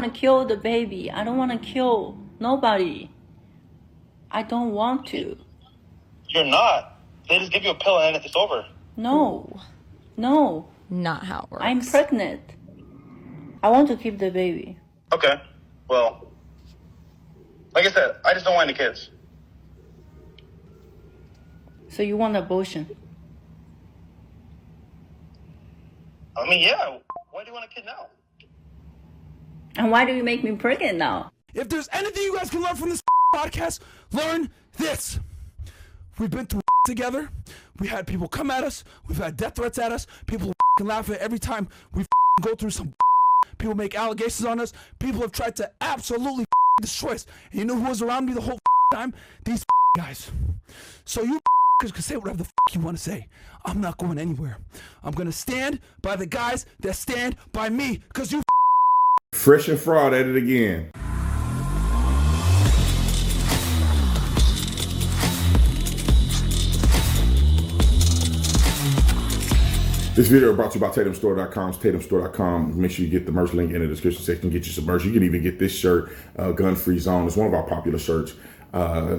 want to kill the baby. I don't want to kill nobody. I don't want to. You're not. They just give you a pill and it's over. No. No. Not how it works. I'm pregnant. I want to keep the baby. Okay. Well, like I said, I just don't want any kids. So you want abortion? I mean, yeah. Why do you want a kid now? And why do you make me pregnant now? If there's anything you guys can learn from this podcast, learn this. We've been through together. We had people come at us. We've had death threats at us. People laugh at every time we go through some. People make allegations on us. People have tried to absolutely destroy us. And you know who was around me the whole time? These guys. So you can say whatever the you want to say. I'm not going anywhere. I'm going to stand by the guys that stand by me because you Fresh and Fraud at it again. This video brought to you by TatumStore.com. TatumStore.com. Make sure you get the merch link in the description section. Get you some merch. You can even get this shirt, Gun Free Zone. It's one of our popular shirts.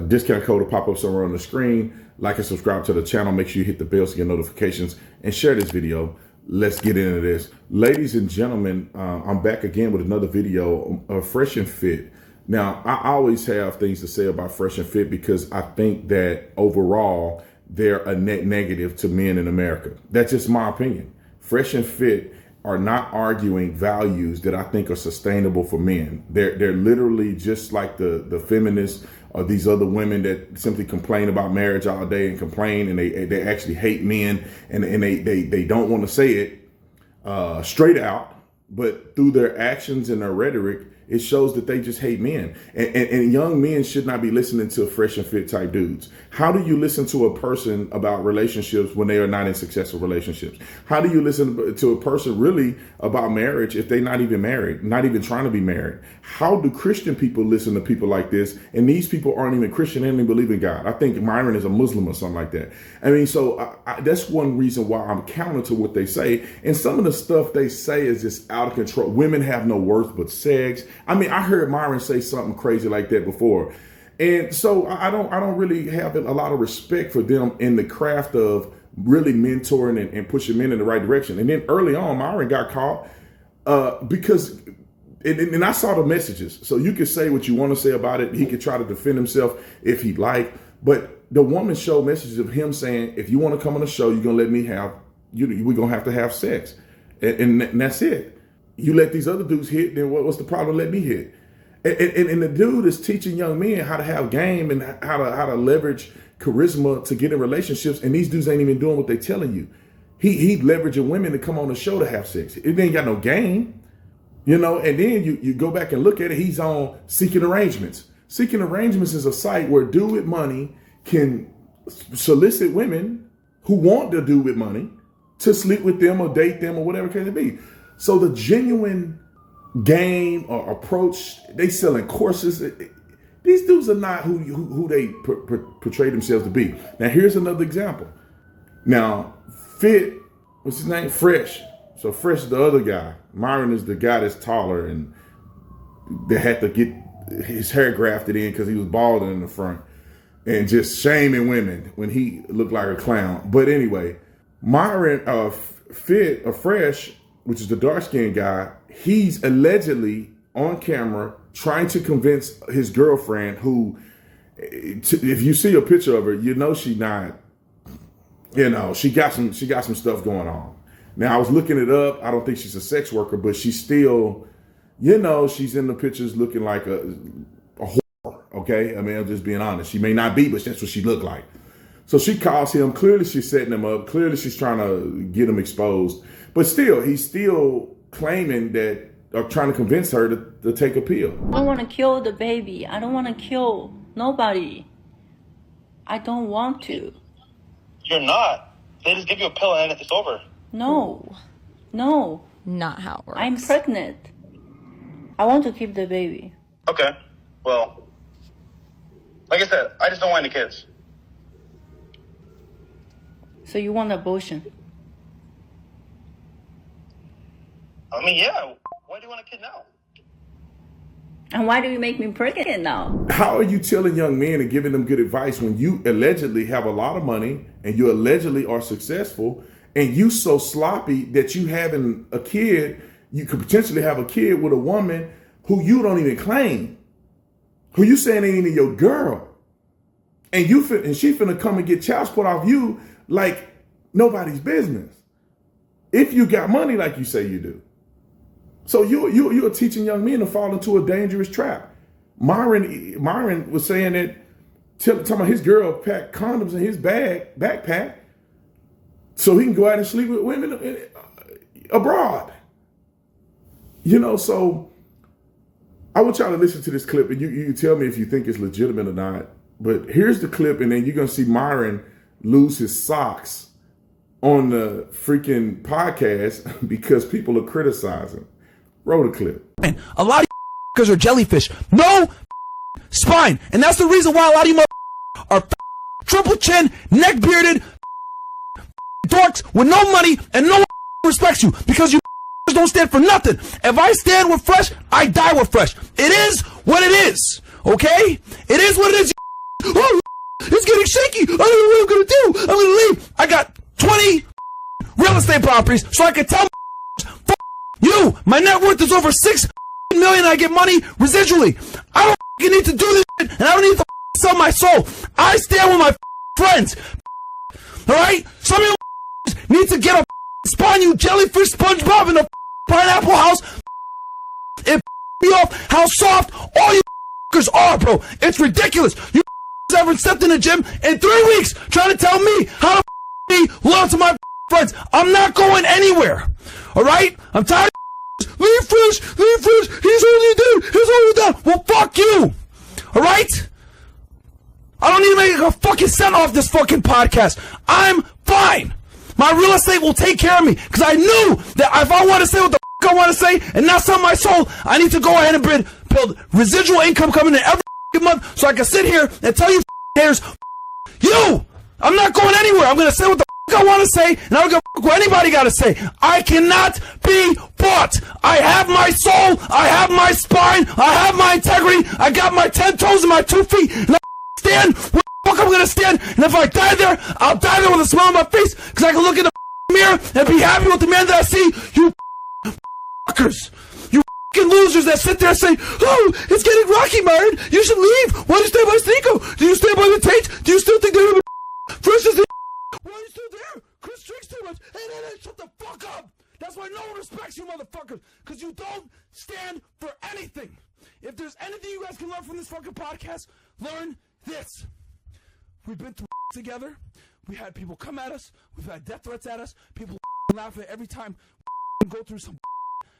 Discount code will pop up somewhere on the screen. Like and subscribe to the channel. Make sure you hit the bell to get notifications and share this video. Let's get into this. Ladies and gentlemen, I'm back again with another video of Fresh and Fit. Now, I always have things to say about Fresh and Fit because I think that overall, they're a net negative to men in America. That's just my opinion. Fresh and Fit are not arguing values that I think are sustainable for men. They're literally just like the feminists or these other women that simply complain about marriage all day and complain, and they actually hate men, and they don't want to say it straight out, but through their actions and their rhetoric, it shows that they just hate men. And young men should not be listening to Fresh and Fit type dudes. How do you listen to a person about relationships when they are not in successful relationships? How do you listen to a person really about marriage if they're not even married, not even trying to be married? How do Christian people listen to people like this? And these people aren't even Christian, they don't even believe in God. I think Myron is a Muslim or something like that. I mean, so that's one reason why I'm counter to what they say. And some of the stuff they say is just out of control. Women have no worth but sex. I mean, I heard Myron say something crazy like that before. And so I don't really have a lot of respect for them in the craft of really mentoring and pushing men in the right direction. And then early on, Myron got caught because, and I saw the messages. So you could say what you want to say about it. He could try to defend himself if he'd like. But the woman showed messages of him saying, if you want to come on the show, you're going to let me have, we're going to have sex. And that's it. You let these other dudes hit, then what's the problem? Let me hit. And the dude is teaching young men how to have game and how to leverage charisma to get in relationships. And these dudes ain't even doing what they're telling you. He leveraging women to come on the show to have sex. It ain't got no game, you know. And then you go back and look at it. He's on Seeking Arrangements. Seeking Arrangements is a site where dude with money can solicit women who want the dude with money to sleep with them or date them or whatever it can be. So the genuine game or approach, they selling courses. These dudes are not who they portray themselves to be. Now, here's another example. Now, Fit, what's his name? Fresh. So Fresh is the other guy. Myron is the guy that's taller and they had to get his hair grafted in because he was balding in the front and just shaming women when he looked like a clown. But anyway, Myron, Fit, or Fresh, which is the dark-skinned guy, he's allegedly on camera trying to convince his girlfriend who, if you see a picture of her, you know she not, you know, she got some stuff going on. Now, I was looking it up. I don't think she's a sex worker, but she's still, you know, she's in the pictures looking like a whore, okay? I mean, I'm just being honest. She may not be, but that's what she looked like. So she calls him. Clearly, she's setting him up. Clearly, she's trying to get him exposed. But still, he's still claiming that, or trying to convince her to take a pill. I don't want to kill the baby. I don't want to kill nobody. I don't want to. You're not. They just give you a pill and it's over. No. No. Not how it works. I'm pregnant. I want to keep the baby. Okay. Well, like I said, I just don't want any kids. So you want abortion? I mean, yeah. Why do you want a kid now? And why do you make me pregnant now? How are you telling young men and giving them good advice when you allegedly have a lot of money and you allegedly are successful and you so sloppy that you having a kid, you could potentially have a kid with a woman who you don't even claim, who you saying ain't even your girl. And she finna come and get child support off you like nobody's business. If you got money like you say you do. So you're teaching young men to fall into a dangerous trap. Myron was saying that, talking about his girl packed condoms in his backpack so he can go out and sleep with women abroad. So I want y'all to listen to this clip and you tell me if you think it's legitimate or not. But here's the clip, and then you're going to see Myron lose his socks on the freaking podcast because people are criticizing. Roll the clip. And a lot of are jellyfish. No spine. And that's the reason why a lot of you are triple chin, neck bearded dorks with no money and no one respects you because you don't stand for nothing. If I stand with fresh, I die with fresh. It is what it is. Okay? It is what it is. Oh, it's getting shaky. I don't know what I'm going to do. I'm going to leave. I got 20 real estate properties so I can tell you, my net worth is over $6 million. I get money residually. I don't need to do this shit, and I don't need to sell my soul. I stand with my friends. All right? Some of you need to get a spawn, you jellyfish SpongeBob in the pineapple house. It me off how soft all you are, bro. It's ridiculous. You haven't stepped in the gym in 3 weeks trying to tell me how to be loyal to my friends. I'm not going anywhere. All right? I'm tired of leave fresh. He's only down. Well, fuck you. All right? I don't need to make a fucking cent off this fucking podcast. I'm fine. My real estate will take care of me because I knew that if I want to say what the I want to say and not sell my soul, I need to go ahead and build residual income coming in every month so I can sit here and tell you haters, you. I'm not going anywhere. I'm going to say what the I want to say, and I don't give a what anybody got to say. I cannot be bought. I have my soul. I have my spine. I have my integrity. I got my 10 toes and my 2 feet, and I stand where the fuck I'm going to stand. And if I die there, I'll die there with a smile on my face because I can look in the mirror and be happy with the man that I see. You fuckers. You fucking losers that sit there and say, oh, it's getting rocky, Myron. You should leave. Why do you stay by Sneeko? Do you stay by the Tate? Do you still think they're fresh as why are you still there? Chris drinks too much. Hey, shut the fuck up. That's why no one respects you, motherfuckers. Because you don't stand for anything. If there's anything you guys can learn from this fucking podcast, learn this. We've been through together. We had people come at us. We've had death threats at us. People laugh at every time we go through some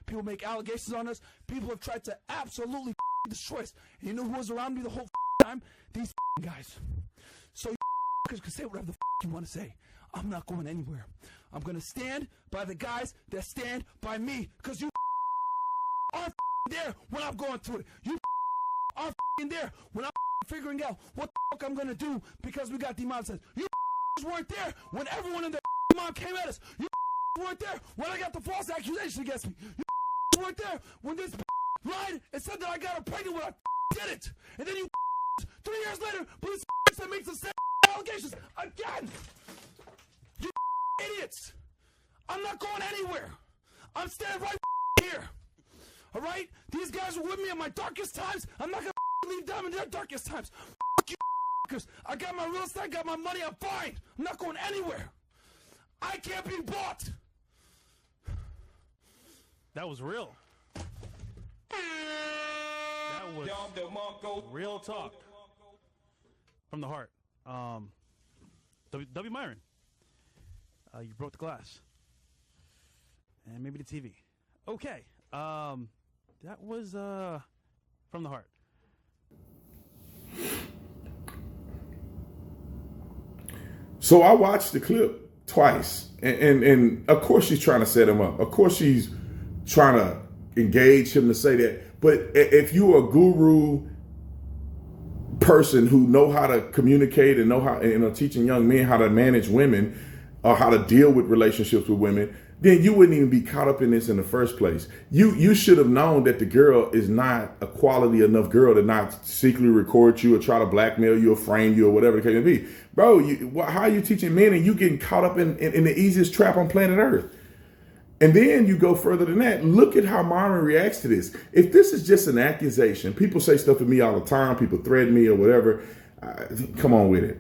people make allegations on us. People have tried to absolutely destroy us. And you know who was around me the whole time? These guys. So you can say whatever the you want to say. I'm not going anywhere. I'm going to stand by the guys that stand by me because you are there when I'm going through it. You are there when I'm figuring out what the fuck I'm going to do because we got demonetized. You weren't there when everyone in the mom came at us. You weren't there when I got the false accusation against me. You weren't there when this lied and said that I got her pregnant when I did it. And then you 3 years later, but this that makes the same allegations again. You idiots. I'm not going anywhere. I'm standing right here. All right? These guys were with me in my darkest times. I'm not going to leave them in their darkest times. Fuck you, fuckers. I got my real estate, I got my money, I'm fine. I'm not going anywhere. I can't be bought. That was real. That was real talk. From the heart. W. Myron. You broke the glass. And maybe the TV. Okay. That was from the heart. So I watched the clip twice. And of course she's trying to set him up. Of course she's trying to engage him to say that. But if you're a guru person who know how to communicate and know how, teaching young men how to manage women or how to deal with relationships with women, then you wouldn't even be caught up in this in the first place. You should have known that the girl is not a quality enough girl to not secretly record you or try to blackmail you or frame you or whatever the case may be. Bro, how are you teaching men and you getting caught up in the easiest trap on planet Earth? And then you go further than that. Look at how Myron reacts to this. If this is just an accusation, people say stuff to me all the time. People threaten me or whatever. Come on with it.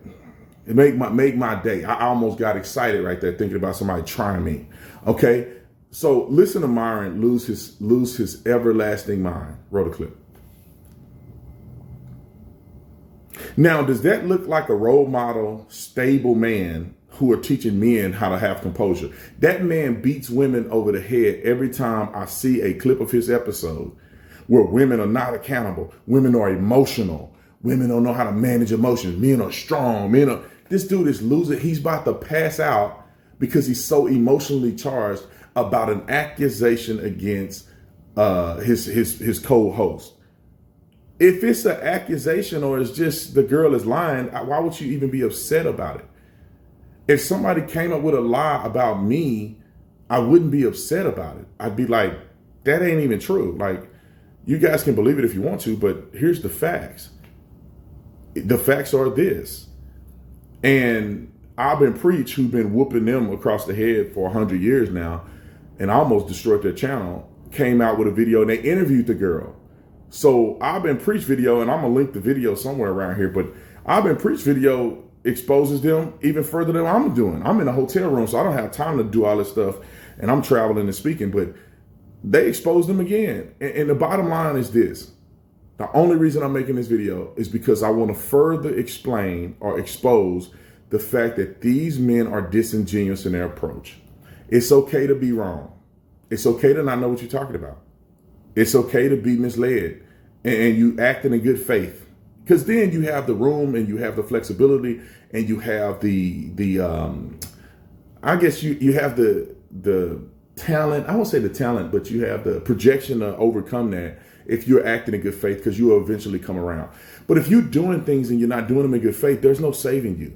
It make my day. I almost got excited right there thinking about somebody trying me. Okay, so listen to Myron lose his everlasting mind. Roll the clip. Now, does that look like a role model, stable man who are teaching men how to have composure? That man beats women over the head every time I see a clip of his episode where women are not accountable. Women are emotional. Women don't know how to manage emotions. Men are strong. This dude is losing. He's about to pass out because he's so emotionally charged about an accusation against his co-host. If it's an accusation or it's just the girl is lying, why would you even be upset about it? If somebody came up with a lie about me, I wouldn't be upset about it. I'd be like, that ain't even true. Like, you guys can believe it if you want to, but here's the facts. The facts are this. And I've been preach who've been whooping them across the head for 100 years now and almost destroyed their channel, came out with a video and they interviewed the girl. So I've been preach video, and I'm gonna link the video somewhere around here, but I've been preach video exposes them even further than I'm doing. I'm in a hotel room, so I don't have time to do all this stuff, and I'm traveling and speaking, but they expose them again. And the bottom line is this. The only reason I'm making this video is because I want to further explain or expose the fact that these men are disingenuous in their approach. It's okay to be wrong. It's okay to not know what you're talking about. It's okay to be misled and you act in good faith, because then you have the room and you have the flexibility and you have I guess you have the talent. I won't say the talent, but you have the projection to overcome that if you're acting in good faith, because you will eventually come around. But if you're doing things and you're not doing them in good faith, there's no saving you.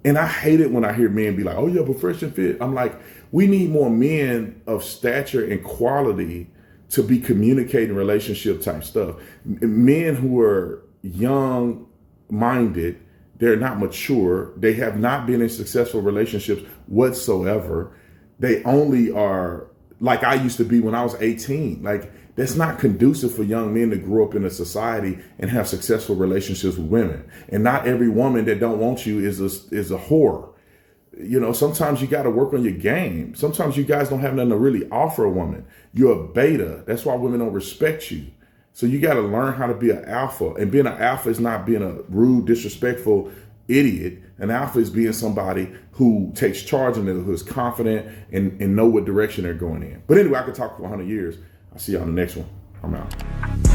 And I hate it when I hear men be like, oh yeah, but fresh and fit. I'm like, we need more men of stature and quality to be communicating relationship type stuff. Men who are young minded, they're not mature. They have not been in successful relationships whatsoever. They only are like I used to be when I was 18. Like, that's not conducive for young men to grow up in a society and have successful relationships with women. And not every woman that don't want you is a whore. You know, sometimes you got to work on your game. Sometimes you guys don't have nothing to really offer a woman. You're a beta. That's why women don't respect you. So you got to learn how to be an alpha. And being an alpha is not being a rude, disrespectful idiot. An alpha is being somebody who takes charge and who is confident and know what direction they're going in. But anyway, I could talk for 100 years. I'll see y'all on the next one. I'm out.